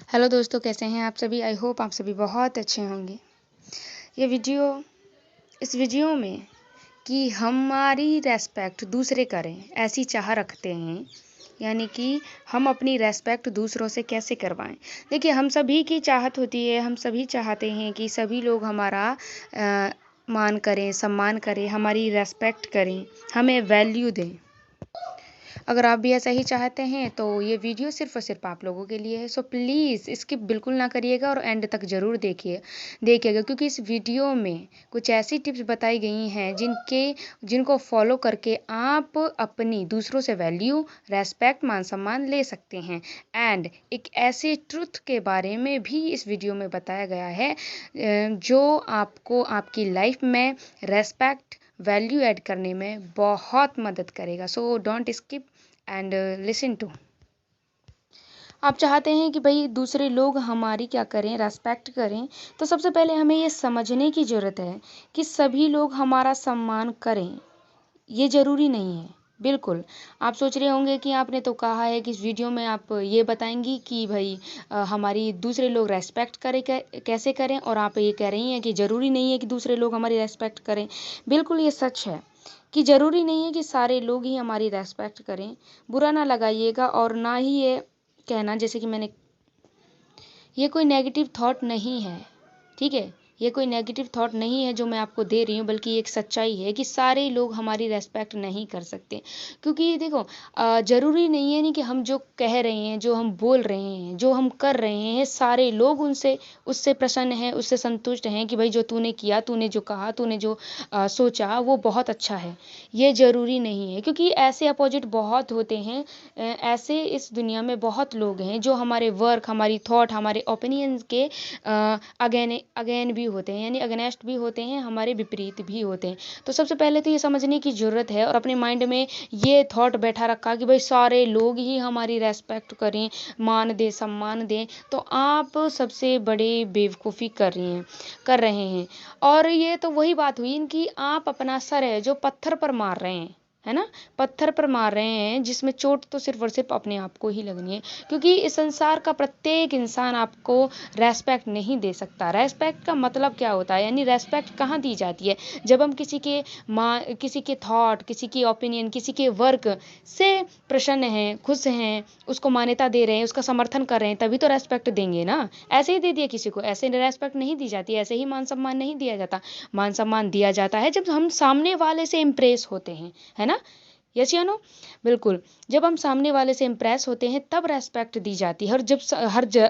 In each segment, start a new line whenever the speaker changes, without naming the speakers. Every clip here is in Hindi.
हेलो दोस्तों, कैसे हैं आप सभी। आई होप आप सभी बहुत अच्छे होंगे। इस वीडियो में कि हमारी रेस्पेक्ट दूसरे करें ऐसी चाह रखते हैं, यानी कि हम अपनी रेस्पेक्ट दूसरों से कैसे करवाएं। देखिए, हम सभी की चाहत होती है, हम सभी चाहते हैं कि सभी लोग हमारा मान करें, सम्मान करें, हमारी रेस्पेक्ट करें, हमें वैल्यू दें। अगर आप भी ऐसा ही चाहते हैं तो ये वीडियो सिर्फ़ और सिर्फ़ आप लोगों के लिए है। सो प्लीज़ स्किप बिल्कुल ना करिएगा और एंड तक ज़रूर देखिएगा, क्योंकि इस वीडियो में कुछ ऐसी टिप्स बताई गई हैं जिनको फॉलो करके आप अपनी दूसरों से वैल्यू, रेस्पेक्ट, मान सम्मान ले सकते हैं। एंड एक ऐसे ट्रुथ के बारे में भी इस वीडियो में बताया गया है जो आपको आपकी लाइफ में रेस्पेक्ट, वैल्यू ऐड करने में बहुत मदद करेगा। So don't skip and listen to. आप चाहते हैं कि भाई दूसरे लोग हमारी क्या करें, रेस्पेक्ट करें, तो सबसे पहले हमें ये समझने की ज़रूरत है कि सभी लोग हमारा सम्मान करें, ये ज़रूरी नहीं है। बिल्कुल, आप सोच रहे होंगे कि आपने तो कहा है कि इस वीडियो में आप ये बताएंगी कि भाई हमारी दूसरे लोग रेस्पेक्ट करें, कैसे करें, और आप ये कह रही हैं कि ज़रूरी नहीं है कि दूसरे लोग हमारी रेस्पेक्ट करें। बिल्कुल ये सच है कि ज़रूरी नहीं है कि सारे लोग ही हमारी रेस्पेक्ट करें। बुरा ना लगाइएगा और ना ही ये कहना, जैसे कि ये कोई नेगेटिव थॉट नहीं है, ठीक है। ये कोई नेगेटिव थॉट नहीं है जो मैं आपको दे रही हूँ, बल्कि एक सच्चाई है कि सारे लोग हमारी रेस्पेक्ट नहीं कर सकते। क्योंकि देखो, ज़रूरी नहीं है नहीं कि हम जो कह रहे हैं, जो हम बोल रहे हैं, जो हम कर रहे हैं, सारे लोग उससे प्रसन्न हैं, उससे संतुष्ट हैं कि भाई जो तूने किया, तूने जो कहा, तूने जो सोचा वो बहुत अच्छा है। ये ज़रूरी नहीं है, क्योंकि ऐसे अपोजिट बहुत होते हैं। ऐसे इस दुनिया में बहुत लोग हैं जो हमारे वर्क, हमारी थॉट, हमारे ओपिनियंस के अगेन भी होते हैं, यानी अगेंस्ट भी होते हैं, हमारे विपरीत भी होते हैं। तो सबसे पहले तो ये समझने की ज़रूरत है और अपने माइंड में ये थॉट बैठा रखा कि भाई सारे लोग ही हमारी रेस्पेक्ट करें, मान दें, सम्मान दें, तो आप सबसे बड़ी बेवकूफ़ी कर रहे हैं। और ये तो वही बात हुई कि आप अपना सर है जो पत्थर पर मार रहे हैं, है ना। पत्थर पर मार रहे हैं, जिसमें चोट तो सिर्फ और सिर्फ अपने आप को ही लगनी है, क्योंकि इस संसार का प्रत्येक इंसान आपको रेस्पेक्ट नहीं दे सकता। रेस्पेक्ट का मतलब क्या होता है, यानी रेस्पेक्ट कहाँ दी जाती है, जब हम किसी के थॉट, किसी की ओपिनियन, किसी के वर्क से प्रसन्न हैं, खुश हैं, उसको मान्यता दे रहे हैं, उसका समर्थन कर रहे हैं, तभी तो रेस्पेक्ट देंगे ना। ऐसे ही दे दिया किसी को, ऐसे रेस्पेक्ट नहीं दी जाती, ऐसे ही मान सम्मान नहीं दिया जाता। मान सम्मान दिया जाता है जब हम सामने वाले से इम्प्रेस होते हैं, है ना। यस या नो। बिल्कुल, जब हम सामने वाले से इम्प्रेस होते हैं तब रेस्पेक्ट दी जाती है।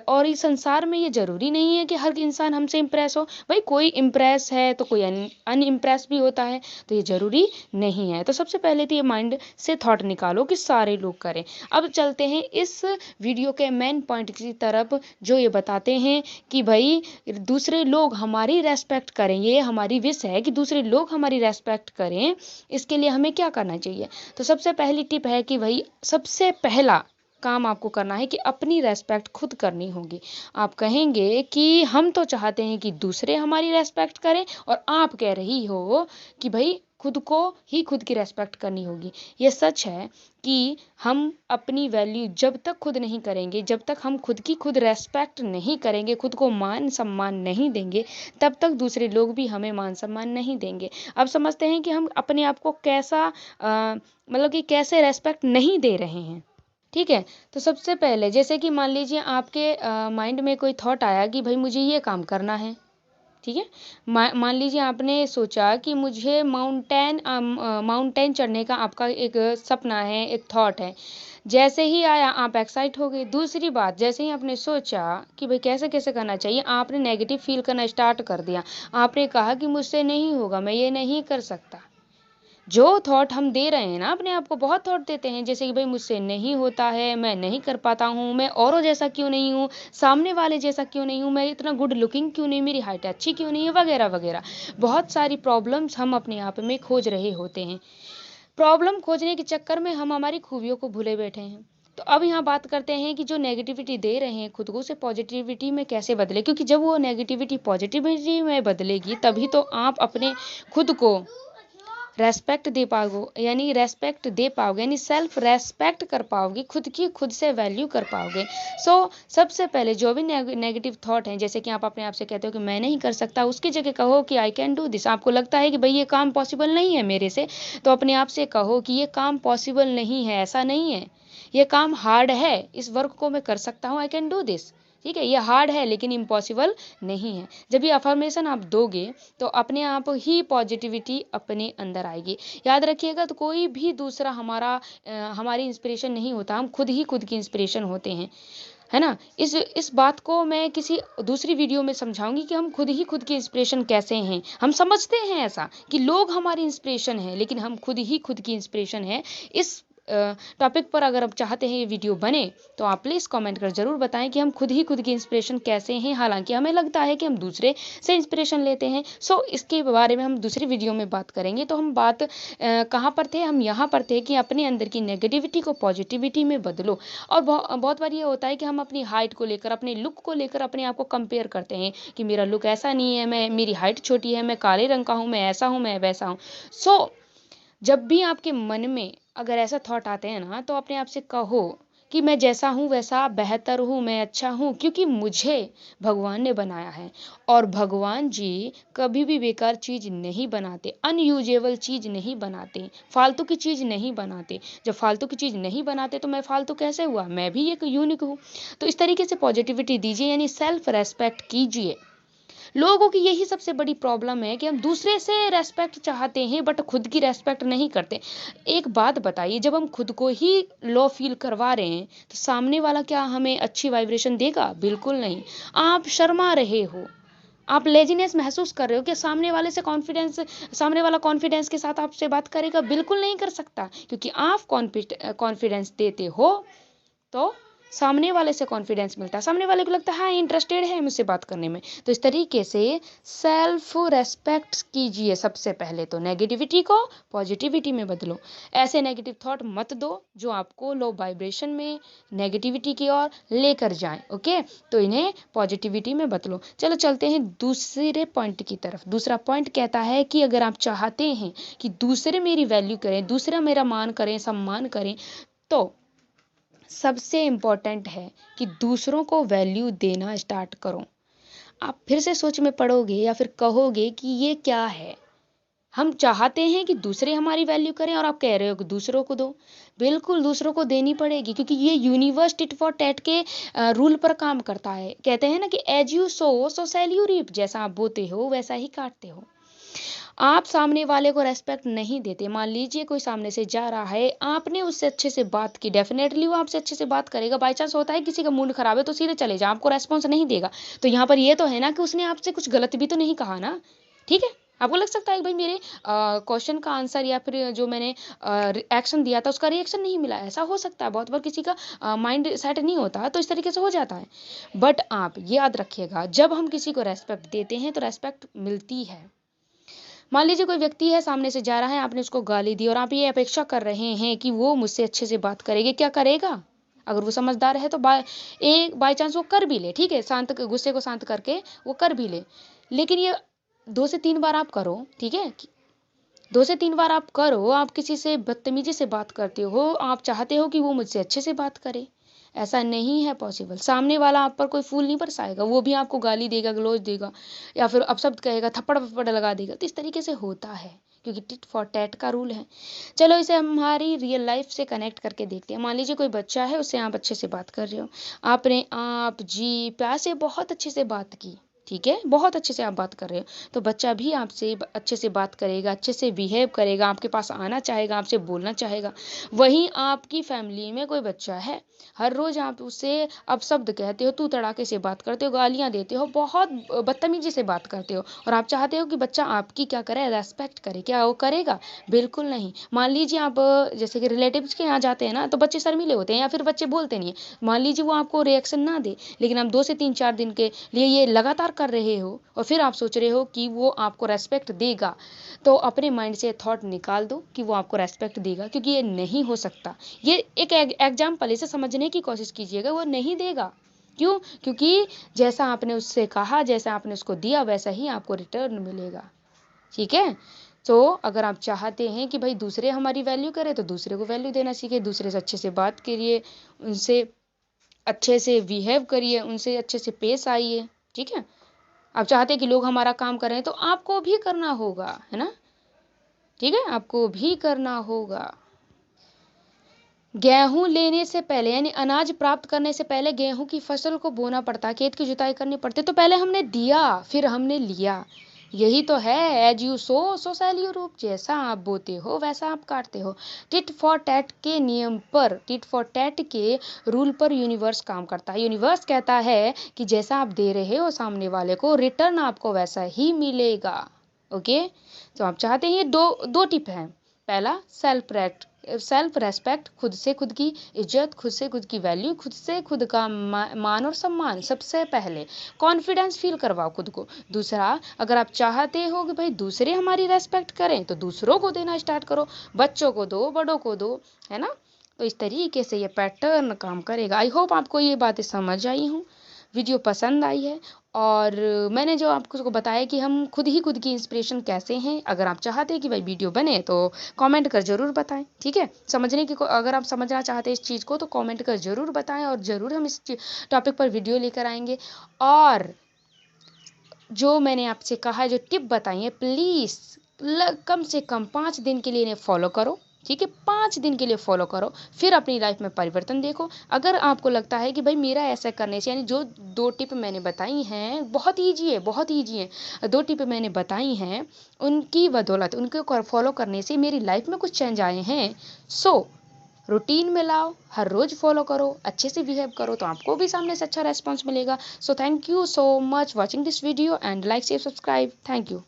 और इस संसार में ये ज़रूरी नहीं है कि हर इंसान हमसे इम्प्रेस हो। भाई कोई इम्प्रेस है तो कोई अनइम्प्रेस भी होता है, तो ये ज़रूरी नहीं है। तो सबसे पहले तो ये माइंड से थॉट निकालो कि सारे लोग करें। अब चलते हैं इस वीडियो के मेन पॉइंट की तरफ, जो ये बताते हैं कि भाई दूसरे लोग हमारी रेस्पेक्ट करें, ये हमारी विश है कि दूसरे लोग हमारी रेस्पेक्ट करें। इसके लिए हमें क्या करना चाहिए। तो सबसे पहली टिप है कि भाई सबसे पहला काम आपको करना है कि अपनी रेस्पेक्ट खुद करनी होगी। आप कहेंगे कि हम तो चाहते हैं कि दूसरे हमारी रेस्पेक्ट करें, और आप कह रही हो कि भाई खुद की रेस्पेक्ट करनी होगी। ये सच है कि हम अपनी वैल्यू जब तक खुद नहीं करेंगे, जब तक हम खुद की खुद रेस्पेक्ट नहीं करेंगे, खुद को मान सम्मान नहीं देंगे, तब तक दूसरे लोग भी हमें मान सम्मान नहीं देंगे। अब समझते हैं कि हम अपने आप को मतलब कि कैसे रेस्पेक्ट नहीं दे रहे हैं, ठीक है। तो सबसे पहले, जैसे कि मान लीजिए आपके माइंड में कोई थॉट आया कि भाई मुझे ये काम करना है, ठीक है। मान लीजिए आपने सोचा कि मुझे माउंटेन चढ़ने का आपका एक सपना है, एक थॉट है। जैसे ही आया आप एक्साइट हो गए। दूसरी बात, जैसे ही आपने सोचा कि भाई कैसे कैसे करना चाहिए, आपने नेगेटिव फील करना स्टार्ट कर दिया। आपने कहा कि मुझसे नहीं होगा, मैं ये नहीं कर सकता। जो थॉट हम दे रहे हैं ना अपने आप को, बहुत थॉट देते हैं, जैसे कि भाई मुझसे नहीं होता है, मैं नहीं कर पाता हूँ, मैं औरों जैसा क्यों नहीं हूँ, सामने वाले जैसा क्यों नहीं हूँ, मैं इतना गुड लुकिंग क्यों नहीं, मेरी हाइट अच्छी क्यों नहीं है, वगैरह वगैरह। बहुत सारी प्रॉब्लम्स हम अपने आप में खोज रहे होते हैं। प्रॉब्लम खोजने के चक्कर में हम हमारी खूबियों को भूले बैठे हैं। तो अब यहाँ बात करते हैं कि जो नेगेटिविटी दे रहे हैं खुद को, उसे पॉजिटिविटी में कैसे बदले, क्योंकि जब वो नेगेटिविटी पॉजिटिविटी में बदलेगी तभी तो आप अपने खुद को रेस्पेक्ट दे पाओगे, यानी रेस्पेक्ट दे पाओगे, यानी सेल्फ रेस्पेक्ट कर पाओगे, खुद की खुद से वैल्यू कर पाओगे। सबसे पहले जो भी नेगेटिव थॉट हैं, जैसे कि आप अपने आप से कहते हो कि मैं नहीं कर सकता, उसकी जगह कहो कि आई कैन डू दिस। आपको लगता है कि भाई ये काम पॉसिबल नहीं है मेरे से, तो अपने आप से कहो कि ये काम पॉसिबल नहीं है, ऐसा नहीं है, ये काम हार्ड है, इस वर्क को मैं कर सकता हूँ, आई कैन डू दिस। ठीक है, ये हार्ड है लेकिन इम्पॉसिबल नहीं है। जब ये अफर्मेशन आप दोगे तो अपने आप ही पॉजिटिविटी अपने अंदर आएगी। याद रखिएगा, तो कोई भी दूसरा हमारी इंस्पिरेशन नहीं होता, हम खुद ही खुद की इंस्पिरेशन होते हैं, है ना। इस बात को मैं किसी दूसरी वीडियो में समझाऊंगी कि हम खुद ही खुद की इंस्पिरेशन कैसे हैं। हम समझते हैं ऐसा कि लोग हमारी इंस्पिरेशन हैं, लेकिन हम खुद ही खुद की इंस्पिरेशन है। इस टॉपिक पर अगर आप चाहते हैं ये वीडियो बने तो आप प्लीज़ कमेंट कर ज़रूर बताएं कि हम खुद ही खुद की इंस्पिरेशन कैसे हैं। हालांकि हमें लगता है कि हम दूसरे से इंस्पिरेशन लेते हैं। इसके बारे में हम दूसरी वीडियो में बात करेंगे। तो हम बात कहाँ पर थे, हम यहाँ पर थे कि अपने अंदर की नेगेटिविटी को पॉजिटिविटी में बदलो। और बहुत बार ये होता है कि हम अपनी हाइट को लेकर, अपने लुक को लेकर अपने आप को कंपेयर करते हैं कि मेरा लुक ऐसा नहीं है, मेरी हाइट छोटी है, मैं काले रंग का हूँ, मैं ऐसा हूँ, मैं वैसा हूँ। जब भी आपके मन में अगर ऐसा थॉट आते हैं ना, तो अपने आप से कहो कि मैं जैसा हूँ वैसा बेहतर हूँ, मैं अच्छा हूँ, क्योंकि मुझे भगवान ने बनाया है। और भगवान जी कभी भी बेकार चीज़ नहीं बनाते, अनयूजेबल चीज़ नहीं बनाते, फालतू की चीज़ नहीं बनाते। जब फालतू की चीज़ नहीं बनाते तो मैं फालतू कैसे हुआ, मैं भी एक यूनिक हूँ। तो इस तरीके से पॉजिटिविटी दीजिए, यानी सेल्फ रेस्पेक्ट कीजिए। लोगों की यही सबसे बड़ी प्रॉब्लम है कि हम दूसरे से रेस्पेक्ट चाहते हैं बट खुद की रेस्पेक्ट नहीं करते। एक बात बताइए, जब हम खुद को ही लो फील करवा रहे हैं तो सामने वाला क्या हमें अच्छी वाइब्रेशन देगा? बिल्कुल नहीं। आप शर्मा रहे हो, आप लेजीनेस महसूस कर रहे हो कि सामने वाला कॉन्फिडेंस के साथ आपसे बात करेगा? बिल्कुल नहीं कर सकता, क्योंकि आप कॉन्फिडेंस देते हो तो सामने वाले से कॉन्फिडेंस मिलता है, सामने वाले को लगता है हाँ इंटरेस्टेड है मुझसे बात करने में। तो इस तरीके से सेल्फ रेस्पेक्ट कीजिए। सबसे पहले तो नेगेटिविटी को पॉजिटिविटी में बदलो। ऐसे नेगेटिव थॉट मत दो जो आपको लो वाइब्रेशन में, नेगेटिविटी की ओर लेकर जाएं। ओके, तो इन्हें पॉजिटिविटी में बदलो। चलो चलते हैं दूसरे पॉइंट की तरफ। दूसरा पॉइंट कहता है कि अगर आप चाहते हैं कि दूसरे मेरी वैल्यू करें, दूसरा मेरा मान करें, सम्मान करें, तो सबसे इम्पॉर्टेंट है कि दूसरों को वैल्यू देना स्टार्ट करो। आप फिर से सोच में पड़ोगे या फिर कहोगे कि ये क्या है, हम चाहते हैं कि दूसरे हमारी वैल्यू करें और आप कह रहे हो कि दूसरों को दो। बिल्कुल दूसरों को देनी पड़ेगी, क्योंकि ये यूनिवर्स टिट फॉर टैट के रूल पर काम करता है। कहते हैं ना कि as you sow so shall you reap, जैसा आप बोते हो वैसा ही काटते हो। आप सामने वाले को रेस्पेक्ट नहीं देते, मान लीजिए कोई सामने से जा रहा है, आपने उससे अच्छे से बात की, डेफिनेटली वो आपसे अच्छे से बात करेगा। बाई चांस होता है किसी का मूड खराब है तो सीधे चले जाओ, आपको रेस्पॉन्स नहीं देगा। तो यहाँ पर ये तो है ना कि उसने आपसे कुछ गलत भी तो नहीं कहा ना। ठीक है, आपको लग सकता है कि भाई मेरे क्वेश्चन का आंसर या फिर जो मैंने एक्शन दिया था उसका रिएक्शन नहीं मिला। ऐसा हो सकता है, बहुत बार किसी का माइंड सेट नहीं होता, तो इस तरीके से हो जाता है। बट आप याद रखिएगा, जब हम किसी को रेस्पेक्ट देते हैं तो रेस्पेक्ट मिलती है। मान लीजिए कोई व्यक्ति है सामने से जा रहा है, आपने उसको गाली दी और आप ये अपेक्षा कर रहे हैं कि वो मुझसे अच्छे से बात करेगी। क्या करेगा? अगर वो समझदार है तो बाय चांस वो कर भी ले, ठीक है, गुस्से को शांत करके वो कर भी ले। लेकिन ये 2 से 3 बार आप करो, ठीक है, 2 से 3 बार आप करो, आप किसी से बदतमीजी से बात करते हो, आप चाहते हो कि वो मुझसे अच्छे से बात करे, ऐसा नहीं है पॉसिबल। सामने वाला आप पर कोई फूल नहीं बरसाएगा, वो भी आपको गाली देगा, गलौज देगा, या फिर अपशब्द कहेगा, थप्पड़ लगा देगा। तो इस तरीके से होता है, क्योंकि टिट फॉर टैट का रूल है। चलो इसे हमारी रियल लाइफ से कनेक्ट करके देखते हैं। मान लीजिए कोई बच्चा है, उससे आप अच्छे से बात कर रहे हो, आपने आप जी प्यार से बहुत अच्छे से बात की, ठीक है, बहुत अच्छे से आप बात कर रहे हो, तो बच्चा भी आपसे अच्छे से बात करेगा, अच्छे से बिहेव करेगा, आपके पास आना चाहेगा, आपसे बोलना चाहेगा। वहीं आपकी फैमिली में कोई बच्चा है, हर रोज आप उससे अपशब्द कहते हो, तू तड़ाके से बात करते हो, गालियां देते हो, बहुत बदतमीजी से बात करते हो, और आप चाहते हो कि बच्चा आपकी क्या करे, रेस्पेक्ट करे। क्या वो करेगा? बिल्कुल नहीं। मान लीजिए आप जैसे कि रिलेटिव्स के यहाँ जाते हैं ना, तो बच्चे शर्मीले होते हैं या फिर बच्चे बोलते नहीं है। मान लीजिए वो आपको रिएक्शन ना दे, लेकिन आप 2 से 3 4 दिन के लिए ये लगातार कर रहे हो और फिर आप सोच रहे हो कि वो आपको रेस्पेक्ट देगा, तो अपने माइंड से थॉट निकाल दो कि वो आपको रेस्पेक्ट देगा, क्योंकि ये नहीं हो सकता। ये एक एग्जाम्पल, इसे समझने की कोशिश कीजिएगा, वो नहीं देगा। क्यों? क्योंकि जैसा आपने उससे कहा, जैसा आपने उसको दिया, वैसा ही आपको रिटर्न मिलेगा। ठीक है, तो अगर आप चाहते हैं कि भाई दूसरे हमारी वैल्यू करें तो दूसरे को वैल्यू देना सीखे, दूसरे से अच्छे से बात करिए, उनसे अच्छे से बिहेव करिए, उनसे अच्छे से पेश आइए। ठीक है, आप चाहते हैं कि लोग हमारा काम करें तो आपको भी करना होगा, है ना। ठीक है, आपको भी करना होगा। गेहूं लेने से पहले यानी अनाज प्राप्त करने से पहले गेहूं की फसल को बोना पड़ता, खेत की जुताई करनी पड़ती, तो पहले हमने दिया फिर हमने लिया। यही तो है, as you sow shall you reap, जैसा आप बोते हो वैसा आप काटते हो। टिट फॉर टैट के नियम पर, टिट फॉर टैट के रूल पर यूनिवर्स काम करता है। यूनिवर्स कहता है कि जैसा आप दे रहे हो सामने वाले को, रिटर्न आपको वैसा ही मिलेगा। ओके, तो आप चाहते हैं, ये दो टिप हैं। पहला सेल्फ रेस्पेक्ट, खुद से खुद की इज्जत, खुद से खुद की वैल्यू, खुद से खुद का मान और सम्मान। सबसे पहले कॉन्फिडेंस फील करवाओ खुद को। दूसरा, अगर आप चाहते हो कि भाई दूसरे हमारी रेस्पेक्ट करें तो दूसरों को देना स्टार्ट करो, बच्चों को दो, बड़ों को दो, है ना। तो इस तरीके से ये पैटर्न काम करेगा। आई होप आपको ये बातें समझ आई हूँ, वीडियो पसंद आई है, और मैंने जो आपको बताया कि हम खुद ही खुद की इंस्पिरेशन कैसे हैं। अगर आप चाहते हैं कि भाई वीडियो बने तो कमेंट कर ज़रूर बताएं। ठीक है, समझने की अगर आप समझना चाहते हैं इस चीज़ को तो कमेंट कर ज़रूर बताएं, और ज़रूर हम इस टॉपिक पर वीडियो लेकर आएंगे। और जो मैंने आपसे कहा है, जो टिप बताई है, प्लीज़ कम से कम 5 दिन के लिए इन्हें फॉलो करो। ठीक है, 5 दिन के लिए फॉलो करो, फिर अपनी लाइफ में परिवर्तन देखो। अगर आपको लगता है कि भाई मेरा ऐसा करने से, यानी जो 2 टिप मैंने बताई हैं बहुत ईजी है, बहुत ईजी है, 2 टिप मैंने बताई हैं, उनकी बदौलत उनको फॉलो करने से मेरी लाइफ में कुछ चेंज आए हैं। सो रूटीन में लाओ, हर रोज़ फॉलो करो, अच्छे से बिहेव करो, तो आपको भी सामने से अच्छा रेस्पॉन्स मिलेगा। So thank you so much watching this video and like share subscribe. Thank you.